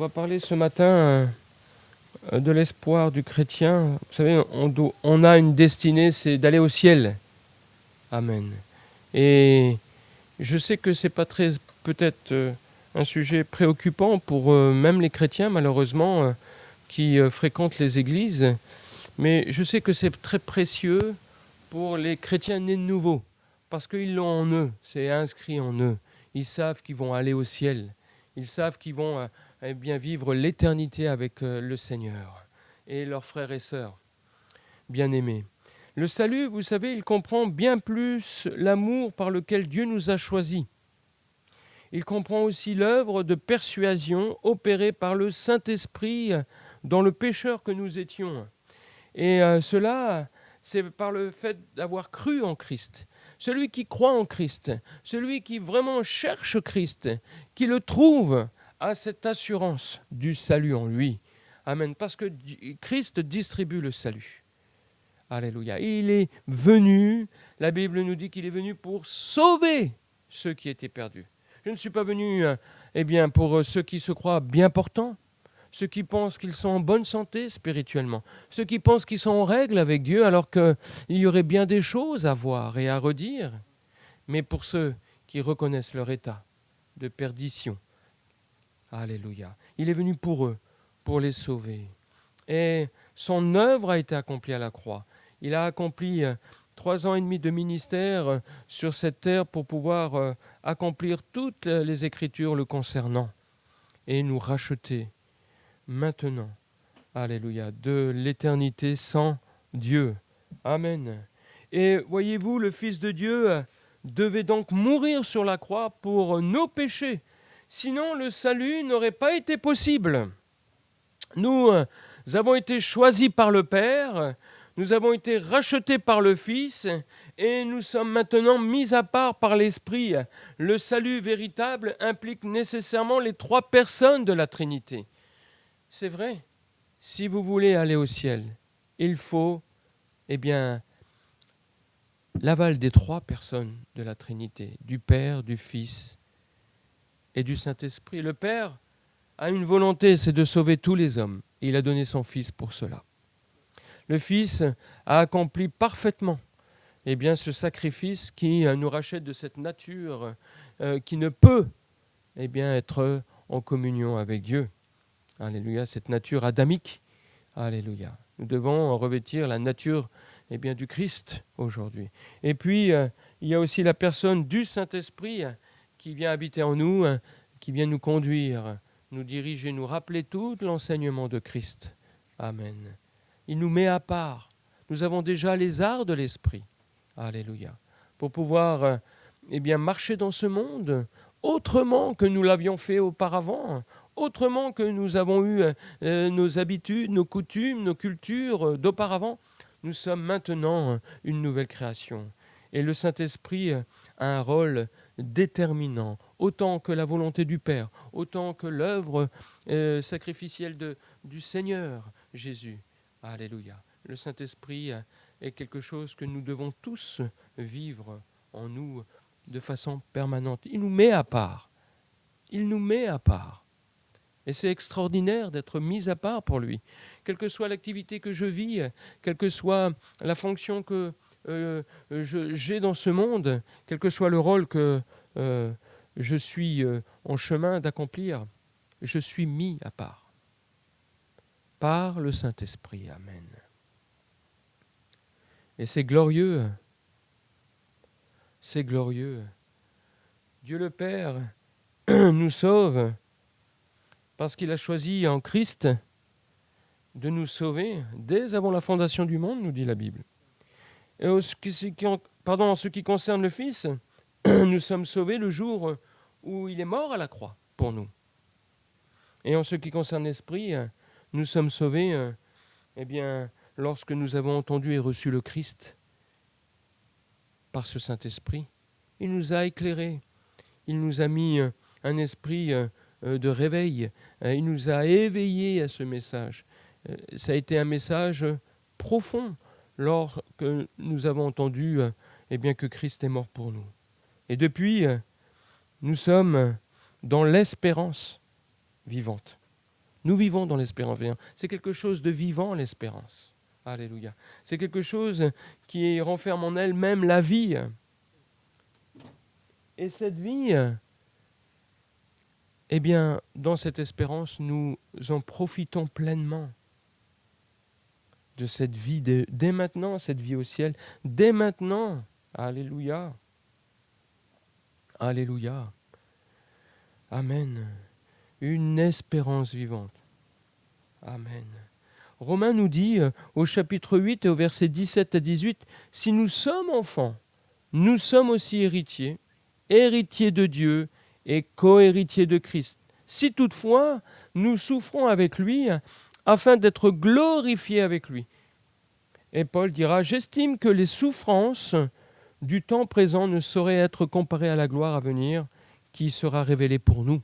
va parler ce matin de l'espoir du chrétien. Vous savez, on a une destinée, c'est d'aller au ciel. Amen. Et je sais que c'est pas très, peut-être un sujet préoccupant pour même les chrétiens, malheureusement, qui fréquentent les églises. Mais je sais que c'est très précieux pour les chrétiens nés de nouveau, parce qu'ils l'ont en eux, c'est inscrit en eux. Ils savent qu'ils vont aller au ciel. Ils savent qu'ils vont bien vivre l'éternité avec le Seigneur et leurs frères et sœurs bien-aimés. Le salut, vous savez, il comprend bien plus l'amour par lequel Dieu nous a choisis. Il comprend aussi l'œuvre de persuasion opérée par le Saint-Esprit dans le pécheur que nous étions. Et cela, c'est par le fait d'avoir cru en Christ. Celui qui croit en Christ, celui qui vraiment cherche Christ, qui le trouve, a cette assurance du salut en lui. Amen. Parce que Christ distribue le salut. Alléluia. Il est venu, la Bible nous dit qu'il est venu pour sauver ceux qui étaient perdus. Je ne suis pas venu pour ceux qui se croient bien portants, ceux qui pensent qu'ils sont en bonne santé spirituellement, ceux qui pensent qu'ils sont en règle avec Dieu alors qu'il y aurait bien des choses à voir et à redire, mais pour ceux qui reconnaissent leur état de perdition. Alléluia. Il est venu pour eux, pour les sauver. Et son œuvre a été accomplie à la croix. Il a accompli 3 ans et demi de ministère sur cette terre pour pouvoir accomplir toutes les Écritures le concernant et nous racheter maintenant, alléluia, de l'éternité sans Dieu. Amen. Et voyez-vous, le Fils de Dieu devait donc mourir sur la croix pour nos péchés. Sinon, le salut n'aurait pas été possible. Nous avons été choisis par le Père, nous avons été rachetés par le Fils, et nous sommes maintenant mis à part par l'Esprit. Le salut véritable implique nécessairement les 3 personnes de la Trinité. C'est vrai, si vous voulez aller au ciel, il faut, l'aval des 3 personnes de la Trinité, du Père, du Fils et du Saint-Esprit. Le Père a une volonté, c'est de sauver tous les hommes. Et il a donné son Fils pour cela. Le Fils a accompli parfaitement ce sacrifice qui nous rachète de cette nature qui ne peut être en communion avec Dieu. Alléluia, cette nature adamique. Alléluia. Nous devons revêtir la nature du Christ aujourd'hui. Et puis, il y a aussi la personne du Saint-Esprit qui vient habiter en nous, qui vient nous conduire, nous diriger, nous rappeler tout l'enseignement de Christ. Amen. Il nous met à part. Nous avons déjà les arts de l'Esprit. Alléluia. Pour pouvoir marcher dans ce monde autrement que nous l'avions fait auparavant, autrement que nous avons eu nos habitudes, nos coutumes, nos cultures d'auparavant. Nous sommes maintenant une nouvelle création. Et le Saint-Esprit a un rôle déterminant, autant que la volonté du Père, autant que l'œuvre sacrificielle du Seigneur Jésus. Alléluia. Le Saint-Esprit est quelque chose que nous devons tous vivre en nous de façon permanente. Il nous met à part. Il nous met à part. Et c'est extraordinaire d'être mis à part pour lui. Quelle que soit l'activité que je vis, quelle que soit la fonction que j'ai dans ce monde, quel que soit le rôle que je suis en chemin d'accomplir, je suis mis à part par le Saint-Esprit. Amen. Et c'est glorieux. C'est glorieux. Dieu le Père nous sauve parce qu'il a choisi en Christ de nous sauver dès avant la fondation du monde, nous dit la Bible. Et en ce qui concerne le Fils, nous sommes sauvés le jour où il est mort à la croix pour nous. Et en ce qui concerne l'Esprit, nous sommes sauvés lorsque nous avons entendu et reçu le Christ par ce Saint-Esprit. Il nous a éclairés, il nous a mis un esprit de réveil, il nous a éveillés à ce message. Ça a été un message profond lorsque nous avons entendu que Christ est mort pour nous. Et depuis, nous sommes dans l'espérance vivante. Nous vivons dans l'espérance vivante. C'est quelque chose de vivant, l'espérance. Alléluia. C'est quelque chose qui renferme en elle-même la vie. Et cette vie, eh bien, dans cette espérance, nous en profitons pleinement de cette vie, dès maintenant, cette vie au ciel, dès maintenant. Alléluia. Alléluia. Amen. Une espérance vivante. Amen. Romains nous dit au chapitre 8 et au verset 17 à 18, « Si nous sommes enfants, nous sommes aussi héritiers, héritiers de Dieu et co-héritiers de Christ. Si toutefois nous souffrons avec lui, afin d'être glorifiés avec lui. » Et Paul dira, « J'estime que les souffrances du temps présent ne sauraient être comparées à la gloire à venir qui sera révélée pour nous. »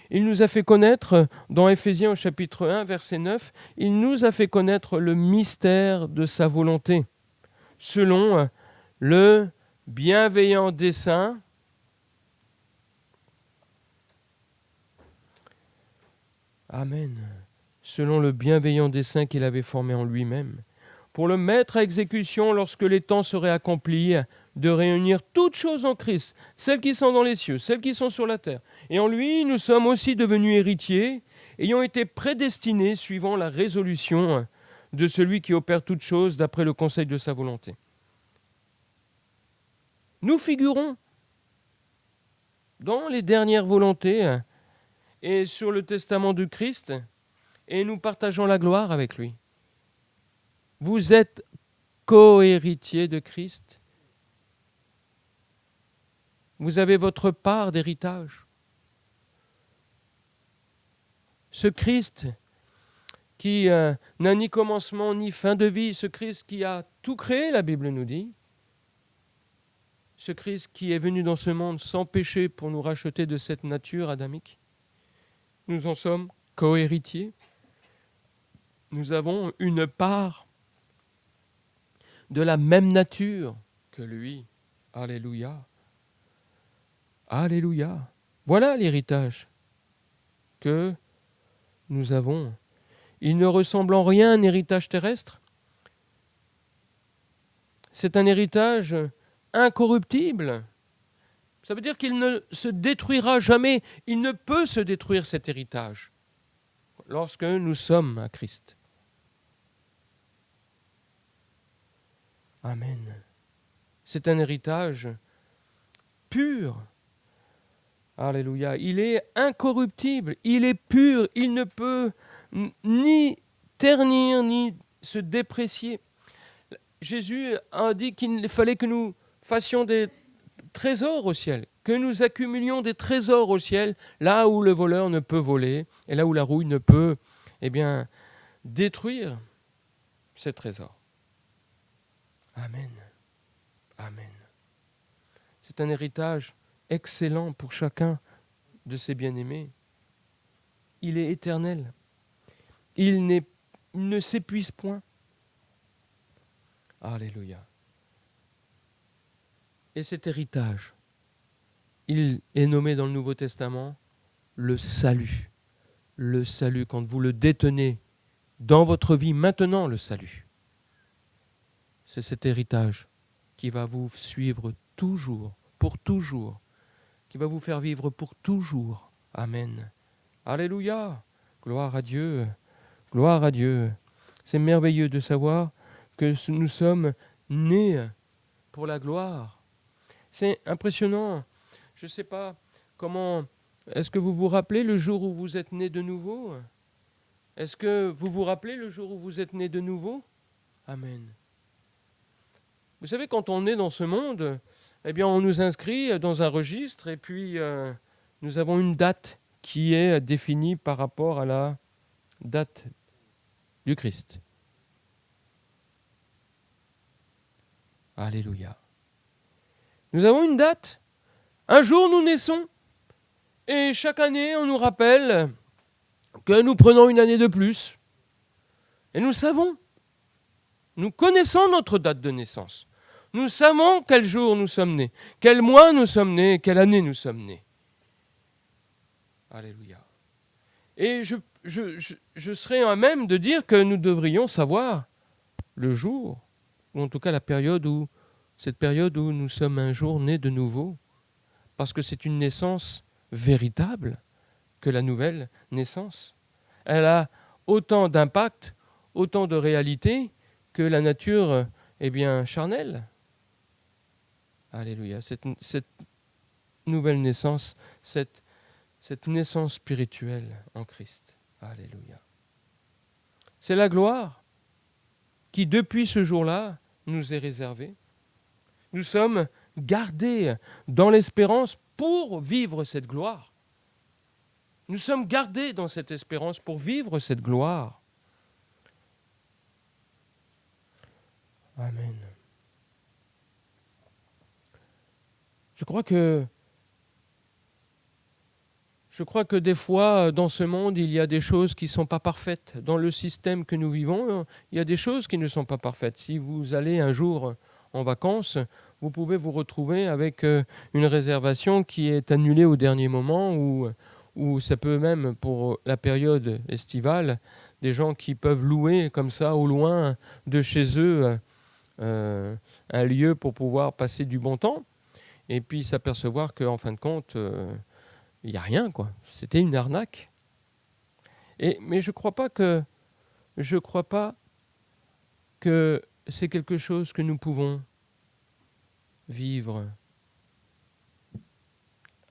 Il nous a fait connaître, dans Éphésiens au chapitre 1, verset 9, il nous a fait connaître le mystère de sa volonté, selon le bienveillant dessein Amen. Selon le bienveillant dessein qu'il avait formé en lui-même, pour le mettre à exécution lorsque les temps seraient accomplis, de réunir toutes choses en Christ, celles qui sont dans les cieux, celles qui sont sur la terre. Et en lui, nous sommes aussi devenus héritiers, ayant été prédestinés suivant la résolution de celui qui opère toutes choses d'après le conseil de sa volonté. Nous figurons dans les dernières volontés et sur le testament du Christ, et nous partageons la gloire avec lui. Vous êtes co-héritiers de Christ. Vous avez votre part d'héritage. Ce Christ qui n'a ni commencement ni fin de vie, ce Christ qui a tout créé, la Bible nous dit, ce Christ qui est venu dans ce monde sans péché pour nous racheter de cette nature adamique, nous en sommes co-héritiers. Nous avons une part de la même nature que lui. Alléluia. Alléluia. Voilà l'héritage que nous avons. Il ne ressemble en rien à un héritage terrestre. C'est un héritage incorruptible. Ça veut dire qu'il ne se détruira jamais. Il ne peut se détruire cet héritage lorsque nous sommes à Christ. Amen. C'est un héritage pur. Alléluia. Il est incorruptible, il est pur, il ne peut ni ternir, ni se déprécier. Jésus a dit qu'il fallait que nous fassions des trésors au ciel, que nous accumulions des trésors au ciel, là où le voleur ne peut voler, et là où la rouille ne peut, détruire ces trésors. Amen. Amen. C'est un héritage excellent pour chacun de ses bien-aimés. Il est éternel. Il ne s'épuise point. Alléluia. Et cet héritage, il est nommé dans le Nouveau Testament le salut. Le salut, quand vous le détenez dans votre vie maintenant, le salut. C'est cet héritage qui va vous suivre toujours, pour toujours, qui va vous faire vivre pour toujours. Amen. Alléluia. Gloire à Dieu. Gloire à Dieu. C'est merveilleux de savoir que nous sommes nés pour la gloire. C'est impressionnant. Je ne sais pas comment... Est-ce que vous vous rappelez le jour où vous êtes nés de nouveau ? Est-ce que vous vous rappelez le jour où vous êtes nés de nouveau ? Amen. Vous savez, quand on est dans ce monde, on nous inscrit dans un registre et puis nous avons une date qui est définie par rapport à la date du Christ. Alléluia. Nous avons une date. Un jour, nous naissons. Et chaque année, on nous rappelle que nous prenons une année de plus. Et nous savons. Nous connaissons notre date de naissance. Nous savons quel jour nous sommes nés, quel mois nous sommes nés, quelle année nous sommes nés. Alléluia. Et je serais à même de dire que nous devrions savoir le jour, ou en tout cas cette période où nous sommes un jour nés de nouveau, parce que c'est une naissance véritable que la nouvelle naissance. Elle a autant d'impact, autant de réalité que la nature charnelle. Alléluia. Cette nouvelle naissance, cette naissance spirituelle en Christ. Alléluia. C'est la gloire qui, depuis ce jour-là, nous est réservée. Nous sommes gardés dans l'espérance pour vivre cette gloire. Nous sommes gardés dans cette espérance pour vivre cette gloire. Amen. Je crois que des fois, dans ce monde, il y a des choses qui ne sont pas parfaites. Dans le système que nous vivons, il y a des choses qui ne sont pas parfaites. Si vous allez un jour en vacances, vous pouvez vous retrouver avec une réservation qui est annulée au dernier moment, ou ça peut même, pour la période estivale, des gens qui peuvent louer comme ça, au loin de chez eux, un lieu pour pouvoir passer du bon temps, et puis s'apercevoir qu'en fin de compte, il n'y a rien, quoi. C'était une arnaque. Mais je crois pas que c'est quelque chose que nous pouvons vivre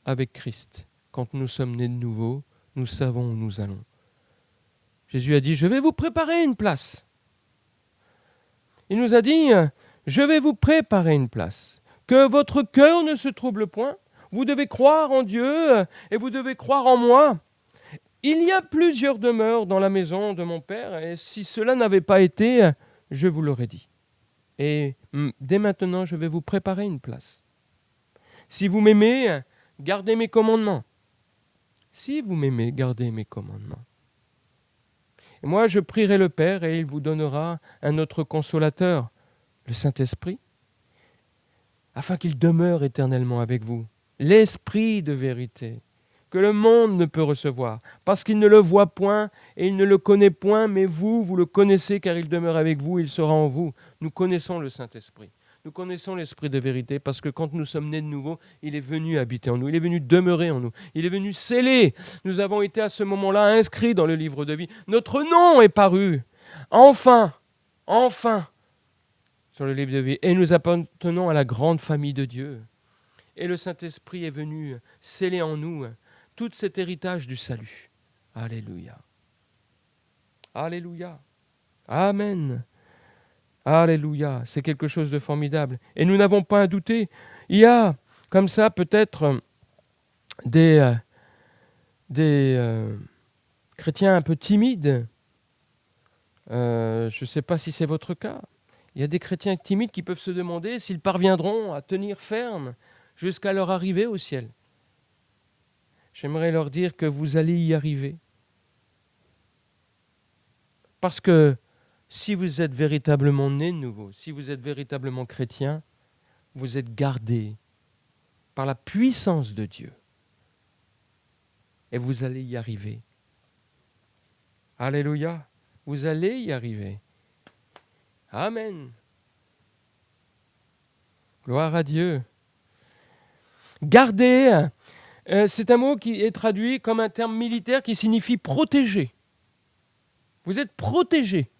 avec Christ. Quand nous sommes nés de nouveau, nous savons où nous allons. Jésus a dit, je vais vous préparer une place. Il nous a dit, je vais vous préparer une place. Que votre cœur ne se trouble point. Vous devez croire en Dieu et vous devez croire en moi. Il y a plusieurs demeures dans la maison de mon Père, et si cela n'avait pas été, je vous l'aurais dit. Et dès maintenant, je vais vous préparer une place. Si vous m'aimez, gardez mes commandements. Si vous m'aimez, gardez mes commandements. Et moi, je prierai le Père, et il vous donnera un autre consolateur, le Saint-Esprit, afin qu'il demeure éternellement avec vous. L'Esprit de vérité, que le monde ne peut recevoir, parce qu'il ne le voit point et il ne le connaît point, mais vous le connaissez car il demeure avec vous, il sera en vous. Nous connaissons le Saint-Esprit, nous connaissons l'Esprit de vérité, parce que quand nous sommes nés de nouveau, il est venu habiter en nous, il est venu demeurer en nous, il est venu sceller. Nous avons été à ce moment-là inscrits dans le livre de vie. Notre nom est paru, enfin, sur le livre de vie, et nous appartenons à la grande famille de Dieu. Et le Saint-Esprit est venu sceller en nous tout cet héritage du salut. Alléluia. Alléluia. Amen. Alléluia. C'est quelque chose de formidable. Et nous n'avons pas à douter. Il y a comme ça peut-être des chrétiens un peu timides. Je ne sais pas si c'est votre cas. Il y a des chrétiens timides qui peuvent se demander s'ils parviendront à tenir ferme jusqu'à leur arrivée au ciel. J'aimerais leur dire que vous allez y arriver. Parce que si vous êtes véritablement né de nouveau, si vous êtes véritablement chrétien, vous êtes gardé par la puissance de Dieu. Et vous allez y arriver. Alléluia. Vous allez y arriver. Amen. Gloire à Dieu. Garder, c'est un mot qui est traduit comme un terme militaire qui signifie protéger. Vous êtes protégé.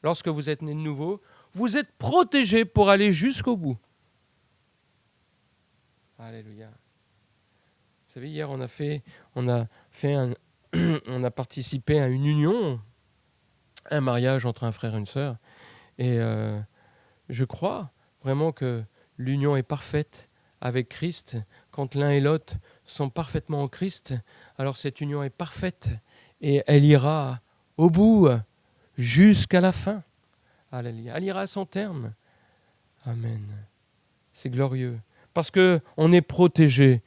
Lorsque vous êtes né de nouveau, vous êtes protégé pour aller jusqu'au bout. Alléluia. Vous savez, hier, on a participé à une union, un mariage entre un frère et une sœur. Et je crois vraiment que l'union est parfaite avec Christ. Quand l'un et l'autre sont parfaitement en Christ, alors cette union est parfaite et elle ira au bout, jusqu'à la fin. Alléluia. Elle ira à son terme. Amen. C'est glorieux. Parce qu'on est protégé.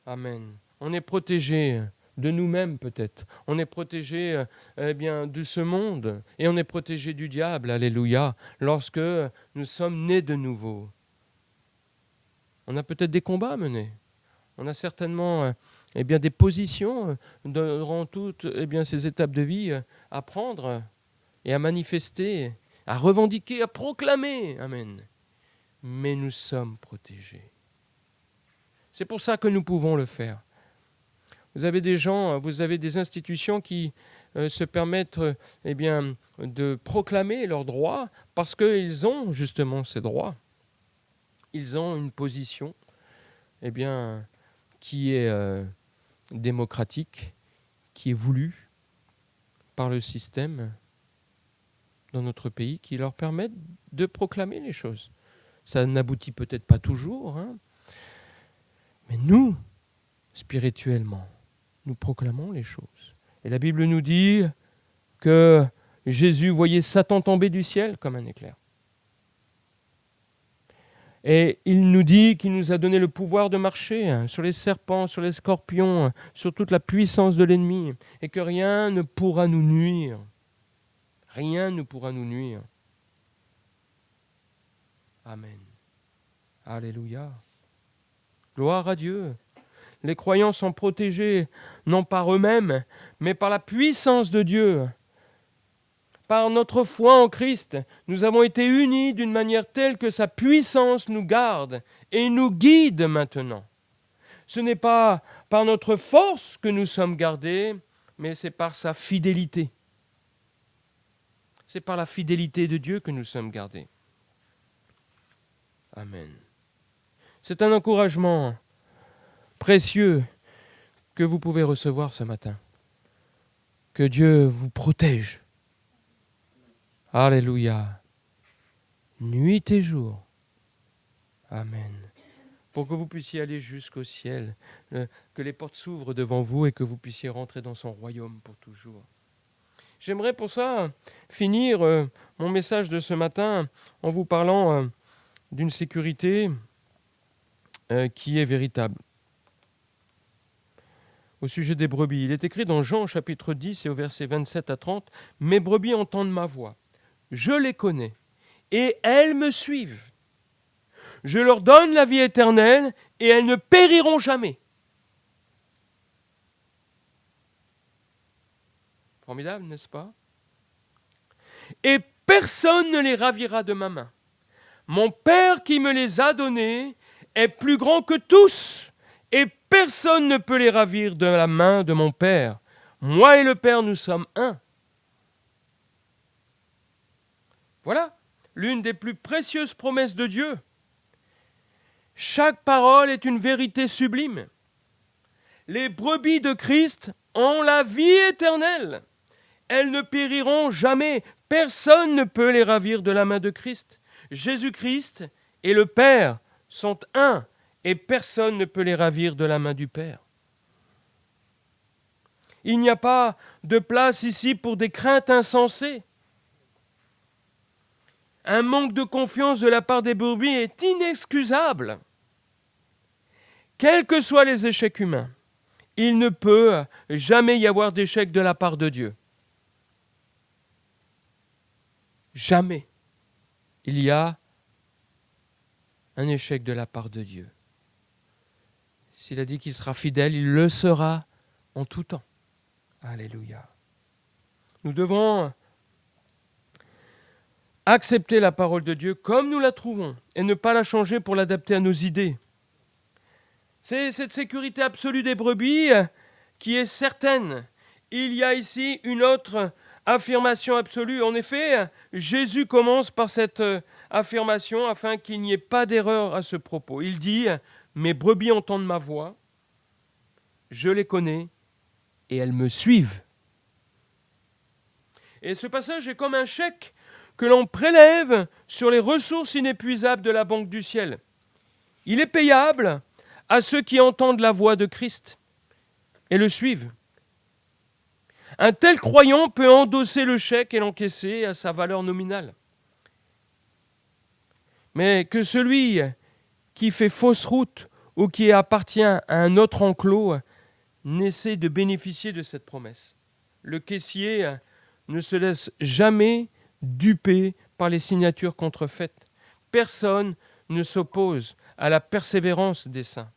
Amen. On est protégé de nous-mêmes peut-être. On est protégé de ce monde. Et on est protégé du diable. Alléluia. Lorsque nous sommes nés de nouveau. On a peut-être des combats à mener. On a certainement des positions durant toutes ces étapes de vie à prendre et à manifester, à revendiquer, à proclamer. Amen. Mais nous sommes protégés. C'est pour ça que nous pouvons le faire. Vous avez des gens, vous avez des institutions qui se permettent de proclamer leurs droits parce qu'ils ont justement ces droits. Ils ont une position qui est démocratique, qui est voulue par le système dans notre pays, qui leur permettent de proclamer les choses. Ça n'aboutit peut-être pas toujours, mais nous, spirituellement, nous proclamons les choses. Et la Bible nous dit que Jésus voyait Satan tomber du ciel comme un éclair. Et il nous dit qu'il nous a donné le pouvoir de marcher sur les serpents, sur les scorpions, sur toute la puissance de l'ennemi, et que rien ne pourra nous nuire. Rien ne pourra nous nuire. Amen. Alléluia. Gloire à Dieu. Les croyants sont protégés, non par eux-mêmes, mais par la puissance de Dieu. Par notre foi en Christ, nous avons été unis d'une manière telle que sa puissance nous garde et nous guide maintenant. Ce n'est pas par notre force que nous sommes gardés, mais c'est par sa fidélité. C'est par la fidélité de Dieu que nous sommes gardés. Amen. C'est un encouragement précieux que vous pouvez recevoir ce matin. Que Dieu vous protège. Alléluia. Nuit et jour. Amen. Pour que vous puissiez aller jusqu'au ciel, que les portes s'ouvrent devant vous et que vous puissiez rentrer dans son royaume pour toujours. J'aimerais pour ça finir mon message de ce matin en vous parlant d'une sécurité qui est véritable. Au sujet des brebis, il est écrit dans Jean chapitre 10 et au verset 27 à 30, « Mes brebis entendent ma voix, je les connais, et elles me suivent. Je leur donne la vie éternelle, et elles ne périront jamais. » Formidable, n'est-ce pas? « Et personne ne les ravira de ma main. Mon Père qui me les a donnés est plus grand que tous, et personne ne peut les ravir de la main de mon Père. Moi et le Père, nous sommes un. » Voilà l'une des plus précieuses promesses de Dieu. Chaque parole est une vérité sublime. Les brebis de Christ ont la vie éternelle. Elles ne périront jamais. Personne ne peut les ravir de la main de Christ. Jésus-Christ et le Père sont un, et personne ne peut les ravir de la main du Père. Il n'y a pas de place ici pour des craintes insensées. Un manque de confiance de la part des brebis est inexcusable. Quels que soient les échecs humains, il ne peut jamais y avoir d'échec de la part de Dieu. Jamais il y a un échec de la part de Dieu. S'il a dit qu'il sera fidèle, il le sera en tout temps. Alléluia. Nous devons accepter la parole de Dieu comme nous la trouvons et ne pas la changer pour l'adapter à nos idées. C'est cette sécurité absolue des brebis qui est certaine. Il y a ici une autre affirmation absolue. En effet, Jésus commence par cette affirmation afin qu'il n'y ait pas d'erreur à ce propos. Il dit « Mes brebis entendent ma voix, je les connais et elles me suivent. » Et ce passage est comme un chèque que l'on prélève sur les ressources inépuisables de la banque du ciel. Il est payable à ceux qui entendent la voix de Christ et le suivent. Un tel croyant peut endosser le chèque et l'encaisser à sa valeur nominale. Mais que celui qui fait fausse route ou qui appartient à un autre enclos n'essaie de bénéficier de cette promesse. Le caissier ne se laisse jamais duper par les signatures contrefaites. Personne ne s'oppose à la persévérance des saints.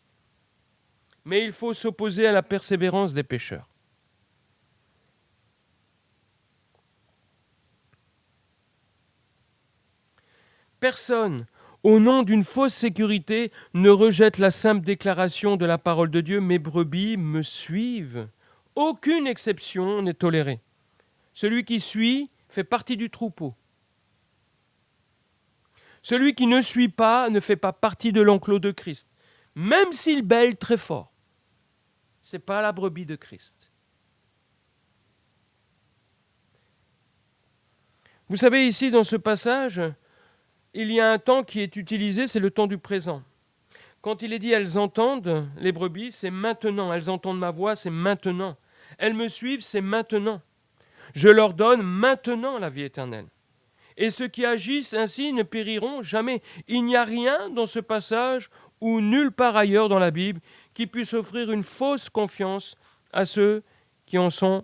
mais il faut s'opposer à la persévérance des pécheurs. Personne, au nom d'une fausse sécurité, ne rejette la simple déclaration de la parole de Dieu « Mes brebis me suivent ». Aucune exception n'est tolérée. Celui qui suit fait partie du troupeau. Celui qui ne suit pas ne fait pas partie de l'enclos de Christ, même s'il bêle très fort. Ce n'est pas la brebis de Christ. Vous savez, ici, dans ce passage, il y a un temps qui est utilisé, c'est le temps du présent. Quand il est dit « elles entendent », les brebis, c'est maintenant. Elles entendent ma voix, c'est maintenant. Elles me suivent, c'est maintenant. Je leur donne maintenant la vie éternelle. Et ceux qui agissent ainsi ne périront jamais. Il n'y a rien dans ce passage ou nulle part ailleurs dans la Bible qui puisse offrir une fausse confiance à ceux qui en ce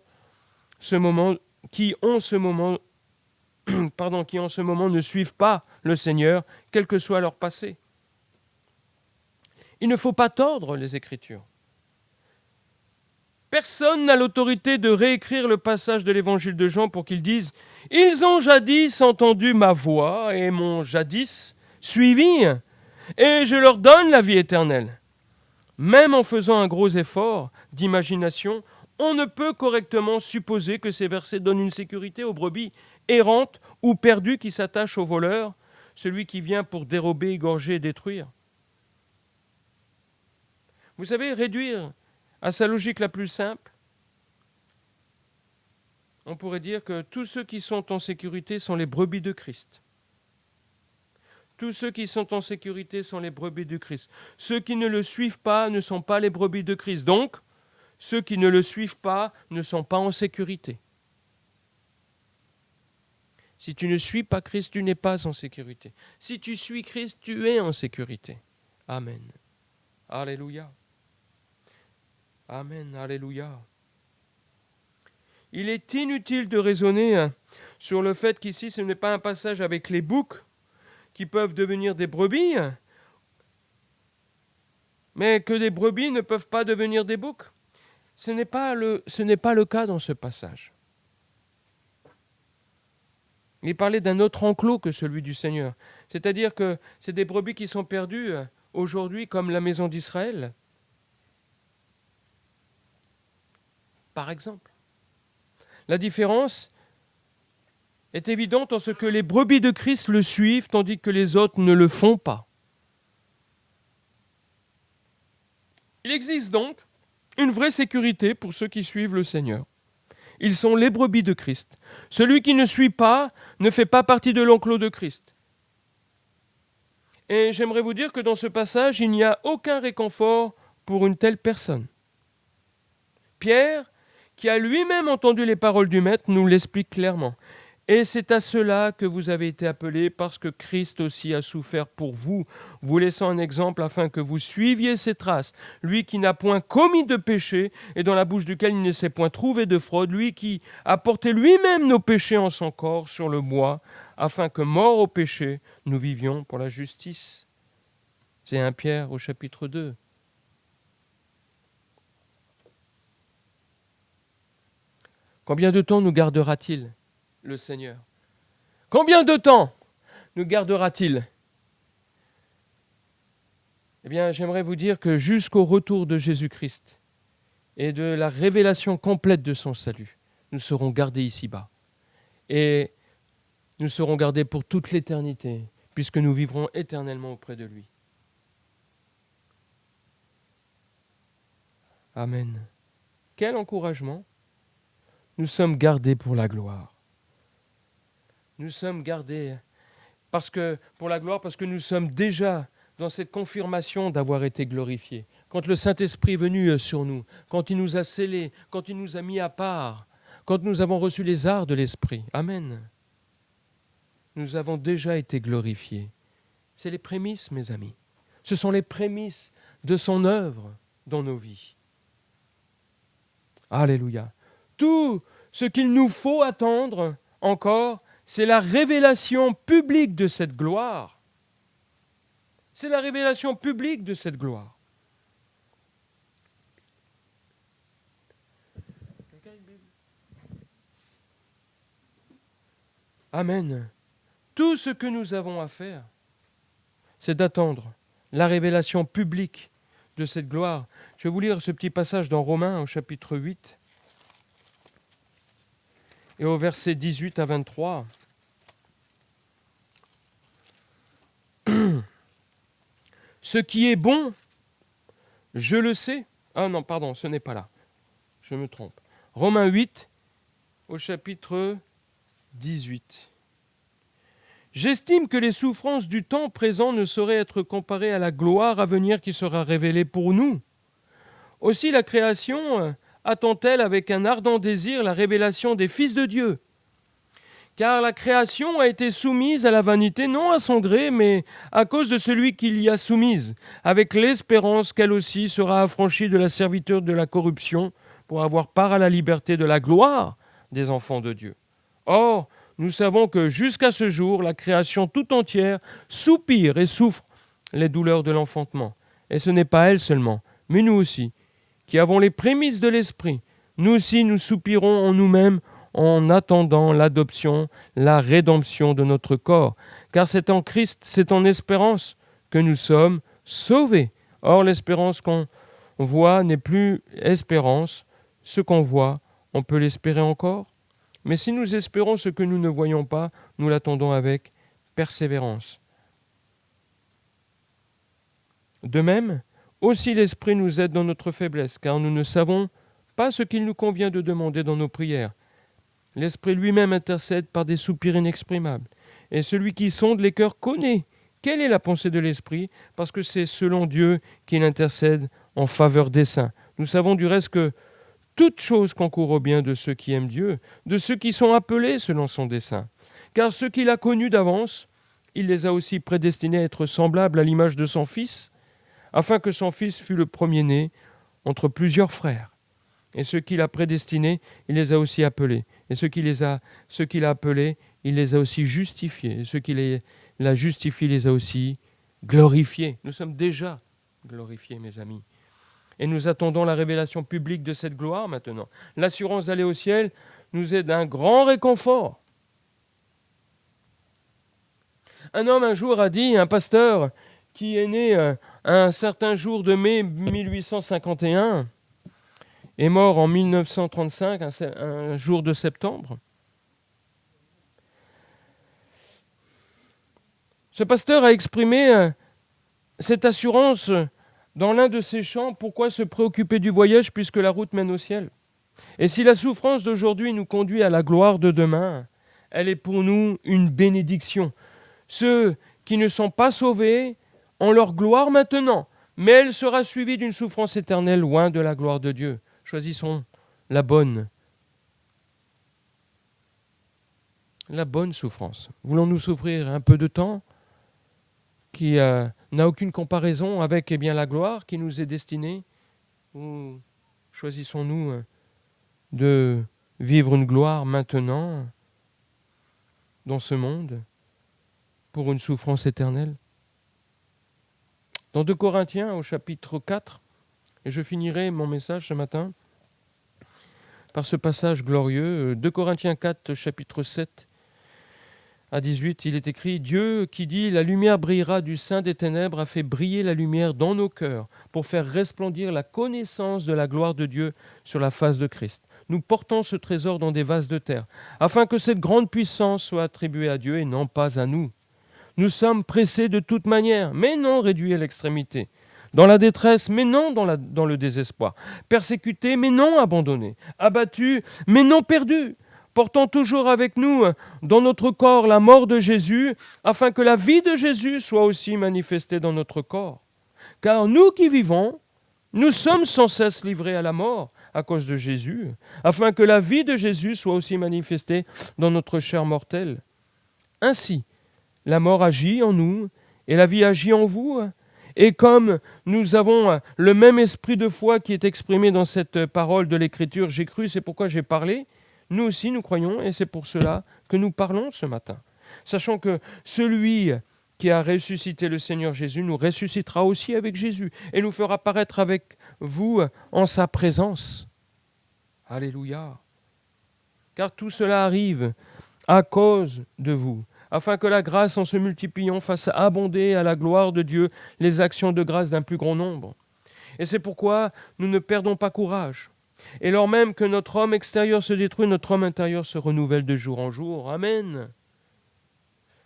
moment ne suivent pas le Seigneur, quel que soit leur passé. Il ne faut pas tordre les Écritures. Personne n'a l'autorité de réécrire le passage de l'évangile de Jean pour qu'il dise « Ils ont jadis entendu ma voix et m'ont jadis suivi, et je leur donne la vie éternelle. » Même en faisant un gros effort d'imagination, on ne peut correctement supposer que ces versets donnent une sécurité aux brebis errantes ou perdues qui s'attachent au voleur, celui qui vient pour dérober, égorger et détruire. Vous savez, réduire à sa logique la plus simple, on pourrait dire que tous ceux qui sont en sécurité sont les brebis de Christ. Tous ceux qui sont en sécurité sont les brebis de Christ. Ceux qui ne le suivent pas ne sont pas les brebis de Christ. Donc, ceux qui ne le suivent pas ne sont pas en sécurité. Si tu ne suis pas Christ, tu n'es pas en sécurité. Si tu suis Christ, tu es en sécurité. Amen. Alléluia. Amen, alléluia. Il est inutile de raisonner sur le fait qu'ici, ce n'est pas un passage avec les boucs qui peuvent devenir des brebis, mais que des brebis ne peuvent pas devenir des boucs. Ce n'est pas le cas dans ce passage. Il parlait d'un autre enclos que celui du Seigneur. C'est-à-dire que c'est des brebis qui sont perdues aujourd'hui comme la maison d'Israël. Par exemple. La différence est évidente en ce que les brebis de Christ le suivent, tandis que les autres ne le font pas. Il existe donc une vraie sécurité pour ceux qui suivent le Seigneur. Ils sont les brebis de Christ. Celui qui ne suit pas ne fait pas partie de l'enclos de Christ. Et j'aimerais vous dire que dans ce passage, il n'y a aucun réconfort pour une telle personne. Pierre, qui a lui-même entendu les paroles du Maître, nous l'explique clairement. Et c'est à cela que vous avez été appelés, parce que Christ aussi a souffert pour vous, vous laissant un exemple afin que vous suiviez ses traces. Lui qui n'a point commis de péché et dans la bouche duquel il ne s'est point trouvé de fraude, lui qui a porté lui-même nos péchés en son corps sur le bois, afin que, morts au péché, nous vivions pour la justice. C'est 1 Pierre au chapitre 2. Combien de temps nous gardera-t-il, le Seigneur? Combien de temps nous gardera-t-il? Eh bien, j'aimerais vous dire que jusqu'au retour de Jésus-Christ et de la révélation complète de son salut, nous serons gardés ici-bas. Et nous serons gardés pour toute l'éternité, puisque nous vivrons éternellement auprès de lui. Amen. Quel encouragement! Nous sommes gardés pour la gloire. Nous sommes gardés pour la gloire parce que nous sommes déjà dans cette confirmation d'avoir été glorifiés. Quand le Saint-Esprit est venu sur nous, quand il nous a scellés, quand il nous a mis à part, quand nous avons reçu les arts de l'Esprit. Amen. Nous avons déjà été glorifiés. C'est les prémices, mes amis. Ce sont les prémices de son œuvre dans nos vies. Alléluia. Tout ce qu'il nous faut attendre encore, c'est la révélation publique de cette gloire. C'est la révélation publique de cette gloire. Amen. Tout ce que nous avons à faire, c'est d'attendre la révélation publique de cette gloire. Je vais vous lire ce petit passage dans Romains au chapitre 8 et au verset 18 à 23. Ce qui est bon, je le sais. Ah non, pardon, ce n'est pas là. Je me trompe. Romains 8 au chapitre 18. J'estime que les souffrances du temps présent ne sauraient être comparées à la gloire à venir qui sera révélée pour nous. Aussi la création attend-elle avec un ardent désir la révélation des fils de Dieu. Car la création a été soumise à la vanité, non à son gré, mais à cause de celui qui l'y a soumise, avec l'espérance qu'elle aussi sera affranchie de la servitude de la corruption pour avoir part à la liberté de la gloire des enfants de Dieu. Or, nous savons que jusqu'à ce jour, la création tout entière soupire et souffre les douleurs de l'enfantement. Et ce n'est pas elle seulement, mais nous aussi, qui avons les prémices de l'esprit. Nous aussi, nous soupirons en nous-mêmes en attendant l'adoption, la rédemption de notre corps. Car c'est en Christ, c'est en espérance que nous sommes sauvés. Or, l'espérance qu'on voit n'est plus espérance. Ce qu'on voit, on peut l'espérer encore. Mais si nous espérons ce que nous ne voyons pas, nous l'attendons avec persévérance. De même, aussi l'Esprit nous aide dans notre faiblesse, car nous ne savons pas ce qu'il nous convient de demander dans nos prières. L'Esprit lui-même intercède par des soupirs inexprimables. Et celui qui sonde les cœurs connaît quelle est la pensée de l'Esprit, parce que c'est selon Dieu qu'il intercède en faveur des saints. Nous savons du reste que toute chose concourt au bien de ceux qui aiment Dieu, de ceux qui sont appelés selon son dessein. Car ceux qu'il a connus d'avance, il les a aussi prédestinés à être semblables à l'image de son Fils, afin que son Fils fût le premier-né entre plusieurs frères. Et ceux qu'il a prédestinés, il les a aussi appelés. Et ceux qu'il a appelés, il les a aussi justifiés. Et ceux qu'il a justifiés, il les a aussi glorifiés. Nous sommes déjà glorifiés, mes amis. Et nous attendons la révélation publique de cette gloire maintenant. L'assurance d'aller au ciel nous est d'un grand réconfort. Un homme un jour a dit, un pasteur qui est né un certain jour de mai 1851, est mort en 1935, un jour de septembre. Ce pasteur a exprimé cette assurance dans l'un de ses chants. Pourquoi se préoccuper du voyage puisque la route mène au ciel? Et si la souffrance d'aujourd'hui nous conduit à la gloire de demain, elle est pour nous une bénédiction. Ceux qui ne sont pas sauvés ont leur gloire maintenant, mais elle sera suivie d'une souffrance éternelle loin de la gloire de Dieu. Choisissons la bonne souffrance. Voulons-nous souffrir un peu de temps qui n'a aucune comparaison avec la gloire qui nous est destinée, ou choisissons-nous de vivre une gloire maintenant dans ce monde pour une souffrance éternelle? Dans 2 Corinthiens au chapitre 4, et je finirai mon message ce matin par ce passage glorieux, 2 Corinthiens 4, chapitre 7 à 18, il est écrit « Dieu qui dit « La lumière brillera du sein des ténèbres » a fait briller la lumière dans nos cœurs pour faire resplendir la connaissance de la gloire de Dieu sur la face de Christ. Nous portons ce trésor dans des vases de terre, afin que cette grande puissance soit attribuée à Dieu et non pas à nous. Nous sommes pressés de toute manière, mais non réduits à l'extrémité. Dans la détresse, mais non dans le désespoir. Persécutés, mais non abandonnés. Abattus, mais non perdus. Portant toujours avec nous dans notre corps la mort de Jésus, afin que la vie de Jésus soit aussi manifestée dans notre corps. Car nous qui vivons, nous sommes sans cesse livrés à la mort à cause de Jésus, afin que la vie de Jésus soit aussi manifestée dans notre chair mortelle. Ainsi, la mort agit en nous et la vie agit en vous. Et comme nous avons le même esprit de foi qui est exprimé dans cette parole de l'Écriture, j'ai cru, c'est pourquoi j'ai parlé, nous aussi nous croyons et c'est pour cela que nous parlons ce matin. Sachant que celui qui a ressuscité le Seigneur Jésus nous ressuscitera aussi avec Jésus et nous fera paraître avec vous en sa présence. Alléluia. Car tout cela arrive à cause de vous, afin que la grâce en se multipliant fasse abonder à la gloire de Dieu les actions de grâce d'un plus grand nombre. Et c'est pourquoi nous ne perdons pas courage. Et lors même que notre homme extérieur se détruit, notre homme intérieur se renouvelle de jour en jour. Amen.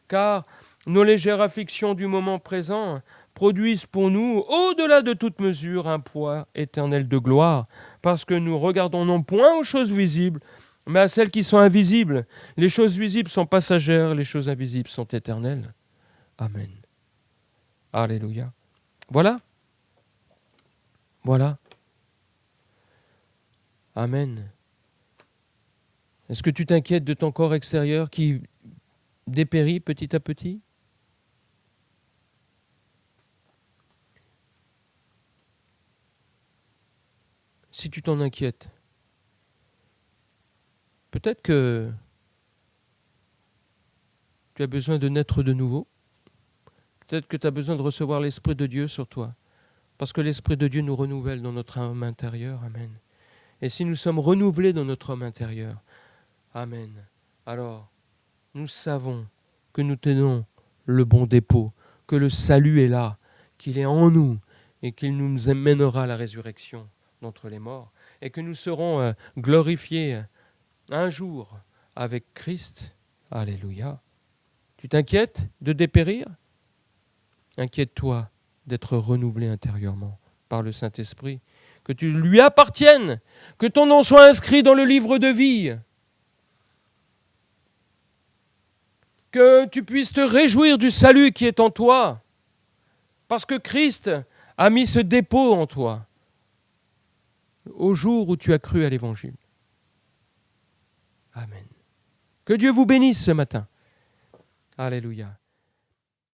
Car nos légères afflictions du moment présent produisent pour nous, au-delà de toute mesure, un poids éternel de gloire, parce que nous regardons non point aux choses visibles, mais à celles qui sont invisibles. Les choses visibles sont passagères, les choses invisibles sont éternelles. Amen. Alléluia. Voilà. Voilà. Amen. Est-ce que tu t'inquiètes de ton corps extérieur qui dépérit petit à petit? Si tu t'en inquiètes, peut-être que tu as besoin de naître de nouveau. Peut-être que tu as besoin de recevoir l'Esprit de Dieu sur toi. Parce que l'Esprit de Dieu nous renouvelle dans notre homme intérieur. Amen. Et si nous sommes renouvelés dans notre homme intérieur, amen, alors nous savons que nous tenons le bon dépôt, que le salut est là, qu'il est en nous et qu'il nous mènera à la résurrection d'entre les morts et que nous serons glorifiés un jour avec Christ. Alléluia. Tu t'inquiètes de dépérir? Inquiète-toi d'être renouvelé intérieurement par le Saint-Esprit, que tu lui appartiennes, que ton nom soit inscrit dans le livre de vie, que tu puisses te réjouir du salut qui est en toi, parce que Christ a mis ce dépôt en toi au jour où tu as cru à l'Évangile. Amen. Que Dieu vous bénisse ce matin. Alléluia.